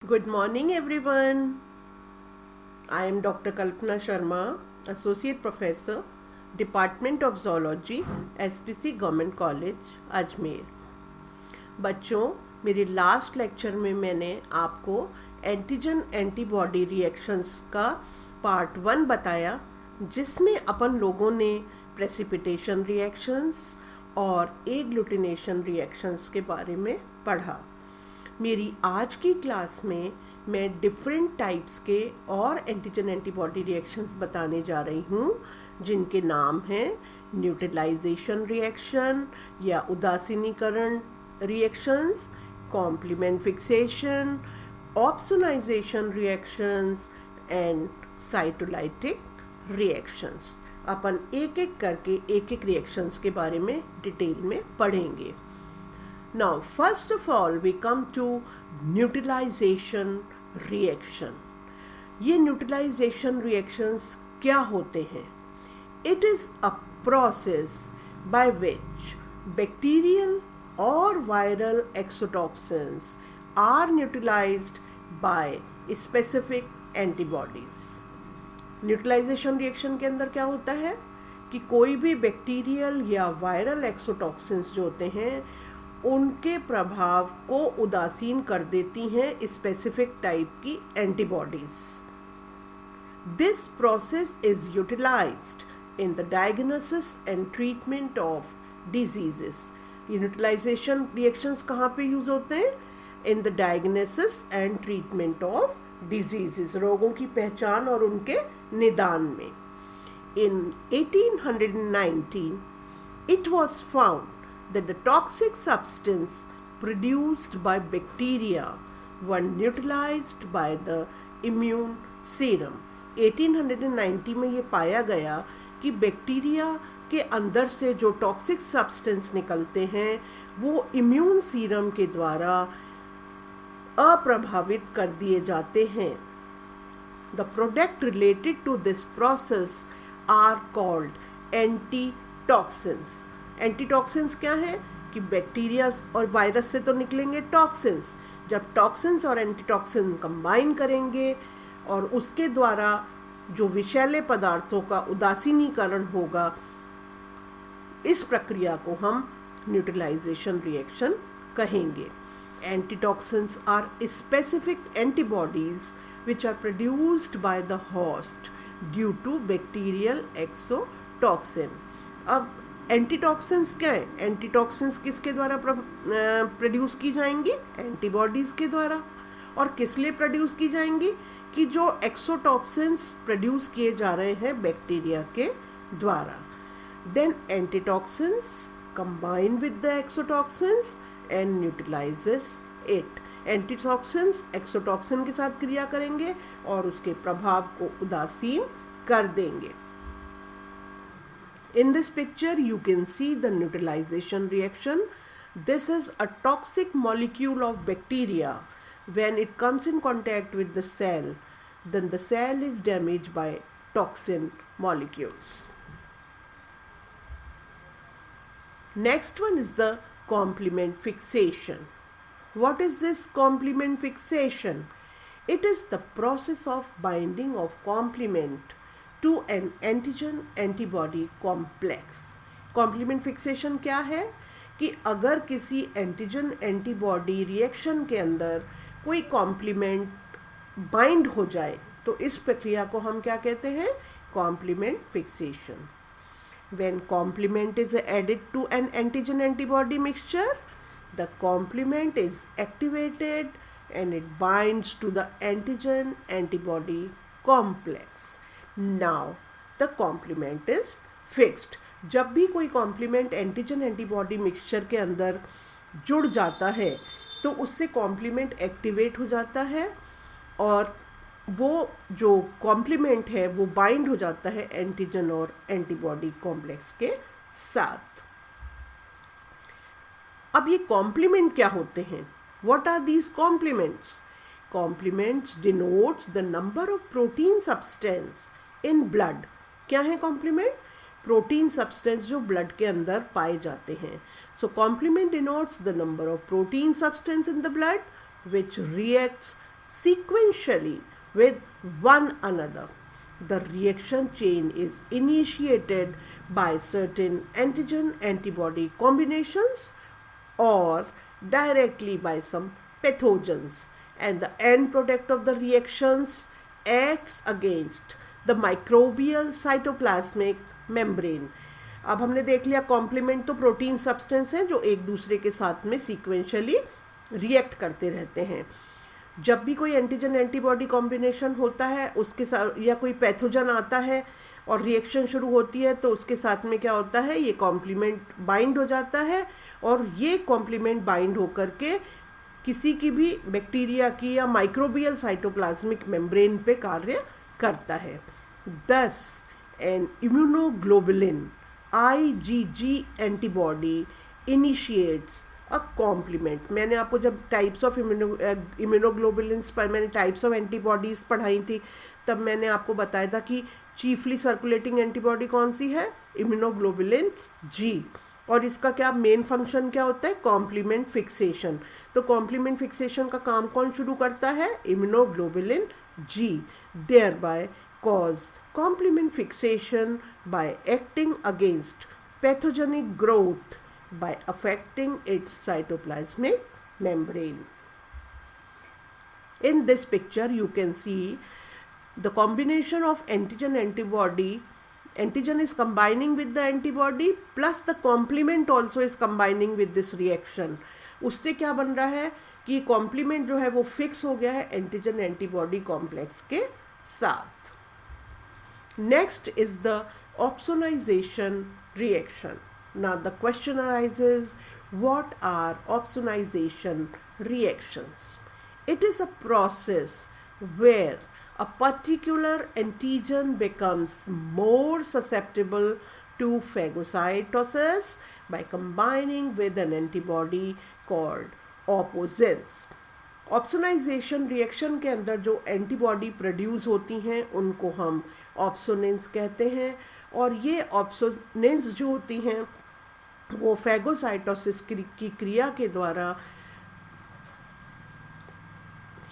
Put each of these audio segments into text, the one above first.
Good morning, everyone. I am Dr. Kalpana Sharma, Associate Professor, Department of Zoology, SPC Government College, Ajmer. बच्चों, मेरे last lecture में मैंने आपको antigen antibody reactions का part 1 बताया, जिसमें अपन लोगों ने प्रेसिपिटेशन रिएक्शंस और एग्लूटिनेशन रिएक्शंस के बारे में पढ़ा। मेरी आज की क्लास में मैं डिफरेंट टाइप्स के और एंटीजन एंटीबॉडी रिएक्शंस बताने जा रही हूँ, जिनके नाम हैं न्यूट्रलाइजेशन रिएक्शन या उदासीनीकरण reactions, complement fixation, opsonization reactions and cytolytic reactions. अपन एक एक करके एक एक रिएक्शंस के बारे में डिटेल में पढ़ेंगे। Now, first of all, we come to neutralization reaction. ये neutralization reactions क्या होते हैं? It is a process by which bacterial or viral exotoxins are neutralized by specific antibodies. Neutralization reaction के अंदर क्या होता है कि कोई भी बैक्टीरियल या वायरल एक्सोटॉक्सिन्स जो होते हैं उनके प्रभाव को उदासीन कर देती हैं स्पेसिफिक टाइप की antibodies. This process is utilized in the diagnosis and treatment of diseases. ये न्यूट्रलाइजेशन रिएक्शंस कहाँ पे यूज होते हैं? In the diagnosis and treatment of diseases, रोगों की पहचान और उनके निदान में। इन 1819 it was found that the toxic substance produced by bacteria were neutralized by the immune serum. 1890 में ये पाया गया कि बैक्टीरिया के अंदर से जो टॉक्सिक सब्सटेंस निकलते हैं वो इम्यून सीरम के द्वारा अप्रभावित कर दिए जाते हैं। The product related to this process are called antitoxins. Antitoxins क्या है कि बैक्टीरिया और वायरस से तो निकलेंगे टॉक्सिन्स। जब टॉक्सिन्स और एंटीटॉक्सिन कंबाइन करेंगे और उसके द्वारा जो विषैले पदार्थों का उदासीनीकरण होगा, इस प्रक्रिया को हम न्यूट्रलाइजेशन रिएक्शन कहेंगे। Antitoxins are specific antibodies which are produced by the host due to bacterial exotoxin. अब एंटीटॉक्सिन्स क्या है? एंटीटॉक्सिन्स किसके द्वारा प्रोड्यूस की जाएंगी? एंटीबॉडीज़ के द्वारा। और किस लिए प्रोड्यूस की जाएंगी? कि जो एक्सोटॉक्सिन्स प्रोड्यूस किए जा रहे हैं बैक्टीरिया के द्वारा। Then antitoxins combine with the exotoxins and neutralizes it. Antitoxins exotoxin के साथ क्रिया करेंगे और उसके प्रभाव को उदासीन कर देंगे। In this picture, you can see the neutralization reaction. This is a toxic molecule of bacteria. When it comes in contact with the cell, then the cell is damaged by toxin molecules. Next one is the complement fixation. What is this complement fixation? It is the process of binding of complement to an antigen antibody complex. Complement fixation क्या है कि अगर किसी antigen antibody reaction के अंदर कोई complement bind हो जाए तो इस प्रक्रिया को हम क्या कहते हैं? Complement fixation. When complement is added to an antigen antibody mixture, the complement is activated and it binds to the antigen antibody complex. Now the complement is fixed. जब भी कोई कॉम्प्लीमेंट एंटीजन एंटीबॉडी मिक्सचर के अंदर जुड़ जाता है तो उससे कॉम्प्लीमेंट एक्टिवेट हो जाता है और वो जो कॉम्प्लीमेंट है वो बाइंड हो जाता है एंटीजन और एंटीबॉडी कॉम्प्लेक्स के साथ। अब ये कॉम्प्लीमेंट क्या होते हैं? What are these complements? Complements denotes the number of protein substance in blood. क्या है कॉम्प्लीमेंट? प्रोटीन सब्सटेंस जो ब्लड के अंदर पाए जाते हैं। So complement denotes the number of protein substance in the blood which reacts sequentially with one another. The reaction chain is initiated by certain antigen-antibody combinations or directly by some pathogens, and the end product of the reactions acts against the microbial cytoplasmic membrane. अब हमने देख लिया complement तो protein substance हैं जो एक दूसरे के साथ में सीक्वेंशियली रिएक्ट करते रहते हैं. जब भी कोई एंटीजन एंटीबॉडी कॉम्बिनेशन होता है उसके साथ या कोई पैथोजन आता है और रिएक्शन शुरू होती है तो उसके साथ में क्या होता है, ये कॉम्प्लीमेंट बाइंड हो जाता है और ये कॉम्प्लीमेंट बाइंड होकर के किसी की भी बैक्टीरिया की या माइक्रोबियल साइटोप्लाज्मिक मेम्ब्रेन पे कार्य करता है. Thus an immunoglobulin IgG antibody initiates a complement. मैंने आपको जब टाइप्स ऑफ इम्यूनोग्लोबुलिन्स पर मैंने टाइप्स ऑफ एंटीबॉडीज़ पढ़ाई थी तब मैंने आपको बताया था कि चीफली सर्कुलेटिंग एंटीबॉडी कौन सी है, इम्यूनोग्लोबुलिन G. और इसका क्या मेन फंक्शन क्या होता है, कॉम्प्लीमेंट फिक्सेशन. तो कॉम्प्लीमेंट फिक्सेशन का काम कौन शुरू करता है, immunoglobulin G. Thereby causes complement fixation by acting against pathogenic growth by affecting its cytoplasmic membrane. In this picture you can see the combination of antigen antibody. Antigen is combining with the antibody plus the complement also is combining with this reaction. उससे क्या बन रहा है कि complement जो है वो fix हो गया है antigen antibody complex के साथ. Next is the opsonization reaction. Now the question arises, what are opsonization reactions? It is a process where a particular antigen becomes more susceptible to phagocytosis by combining with an antibody called opposins. Opsonization reaction के अंदर जो antibody produce होती हैं उनको हम ऑप्सोनेंस कहते हैं और ये ऑप्सोनेंस जो होती हैं वो फैगोसाइटोसिस की क्रिया के द्वारा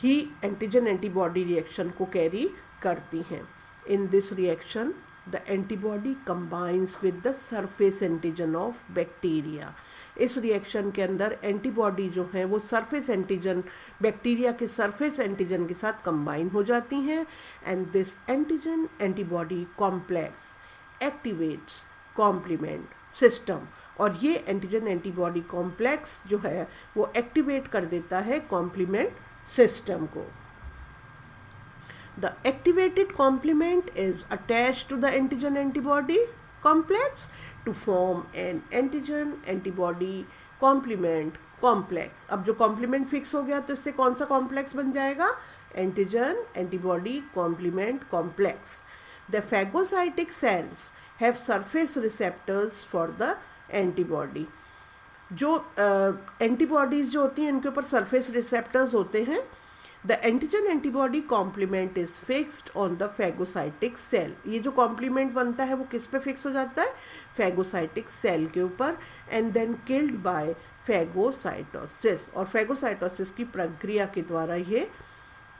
ही एंटीजन एंटीबॉडी रिएक्शन को कैरी करती हैं. In this reaction the antibody combines with the surface antigen of bacteria. इस रिएक्शन के अंदर एंटीबॉडी जो है वो सरफेस एंटीजन बैक्टीरिया के सरफेस एंटीजन के साथ कंबाइन हो जाती हैं and this antigen antibody complex activates complement system. और ये एंटीजन एंटीबॉडी कॉम्प्लेक्स जो है वो एक्टिवेट कर देता है कॉम्प्लीमेंट सिस्टम को. The activated complement is attached to the antigen antibody complex to form an antigen antibody complement complex. अब जो complement fix हो गया तो इससे कौन सा complex बन जाएगा, antigen antibody complement complex. The phagocytic cells have surface receptors for the antibody. जो antibodies जो होती हैं इनके ऊपर surface receptors होते हैं. The antigen antibody complement is fixed on the phagocytic cell. ये जो complement बनता है वो किस पे fix हो जाता है, phagocytic cell के ऊपर and then killed by phagocytosis. और phagocytosis की प्रक्रिया के द्वारा ये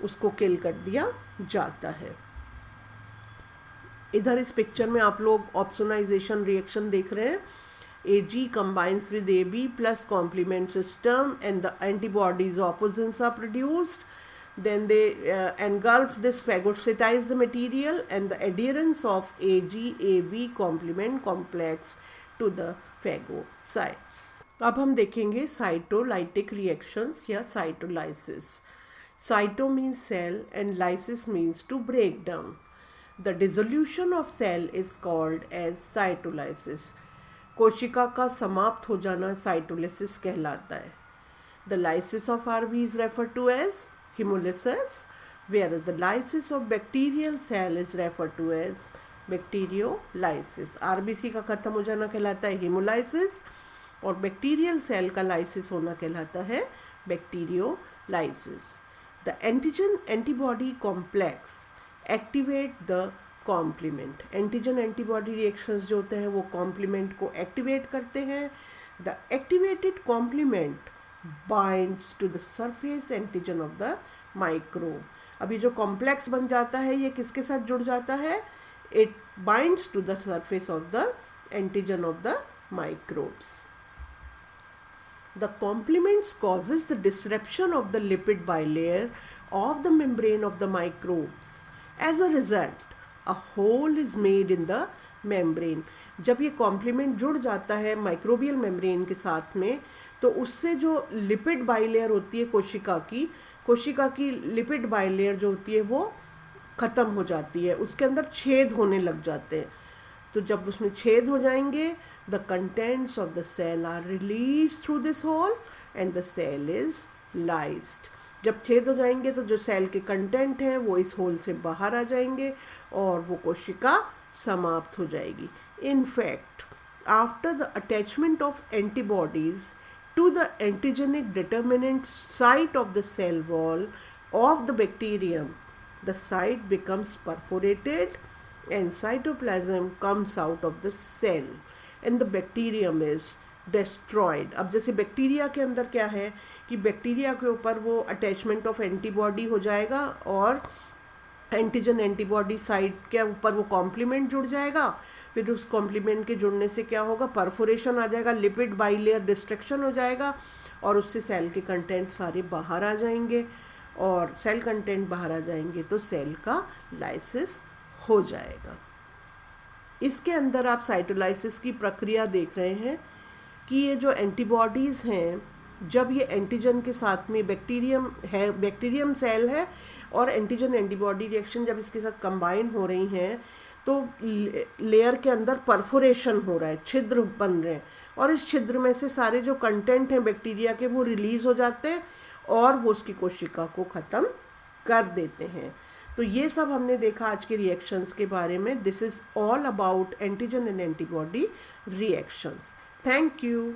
उसको kill कर दिया जाता है. इधर इस पिक्चर में आप लोग ऑप्सोनाइजेशन रिएक्शन देख रहे हैं. Ag combines with AB plus complement system and the antibodies opposins are produced. Then they engulf this, phagocytize the material and the adherence of Ag-AB complement complex to the phagocytes. अब हम देखेंगे cytolytic reactions या cytolysis. Cyto means cell and lysis means to break down. The dissolution of cell is called as cytolysis. कोशिका का समाप्त हो जाना cytolysis कहलाता है. The lysis of RB is referred to as hemolysis, whereas the lysis of bacterial cell is referred to as bacteriolysis. RBC का खत्म हो जाना कहलाता है hemolysis और बैक्टीरियल सेल का लाइसिस होना कहलाता है bacteriolysis. The antigen antibody complex activate the complement. Antigen antibody reactions जो होते हैं वो कॉम्प्लीमेंट को एक्टिवेट करते हैं. The activated complement binds to the surface antigen of the microbe. अभी जो कॉम्प्लेक्स बन जाता है ये किसके साथ जुड़ जाता है? It binds to the surface of the antigen of the microbes. The complements causes the disruption of the lipid bilayer of the membrane of the microbes. As a result, a hole is made in the membrane. जब ये complement जुड़ जाता है microbial membrane के साथ में, तो उससे जो लिपिड बाइलेयर होती है कोशिका की लिपिड बाइलेयर जो होती है वो ख़त्म हो जाती है, उसके अंदर छेद होने लग जाते हैं। तो जब उसमें छेद हो जाएंगे, the contents of the cell are release through this hole and the cell is lysed. जब छेद हो जाएंगे तो जो सेल के कंटेंट हैं वो इस होल से बाहर आ जाएंगे और वो कोशिका समाप्त हो जाएगी। In fact, after the attachment of antibodies to the antigenic determinant site of the cell wall of the bacterium, the site becomes perforated and cytoplasm comes out of the cell and the bacterium is destroyed. अब जैसे bacteria के अंदर क्या है कि bacteria के ऊपर वो अटैचमेंट ऑफ एंटीबॉडी हो जाएगा और एंटीजन एंटीबॉडी साइट के ऊपर वो कॉम्प्लीमेंट जुड़ जाएगा। फिर उस कॉम्प्लीमेंट के जुड़ने से क्या होगा? परफोरेशन आ जाएगा, लिपिड बाइलेयर डिस्ट्रक्शन हो जाएगा और उससे सेल के कंटेंट सारे बाहर आ जाएंगे और सेल कंटेंट बाहर आ जाएंगे तो सेल का लाइसिस हो जाएगा। इसके अंदर आप साइटोलाइसिस की प्रक्रिया देख रहे हैं कि ये जो एंटीबॉडीज़ हैं, जब ये एंटीजन के साथ में बैक्टीरियम सेल है और एंटीजन एंटीबॉडी रिएक्शन जब इसके साथ कंबाइन हो रही हैं तो लेयर के अंदर परफोरेशन हो रहा है, छिद्र बन रहे हैं और इस छिद्र में से सारे जो कंटेंट हैं बैक्टीरिया के वो रिलीज़ हो जाते हैं और वो उसकी कोशिका को ख़त्म कर देते हैं। तो ये सब हमने देखा आज के रिएक्शंस के बारे में। This is all about antigen and antibody reactions. Thank you.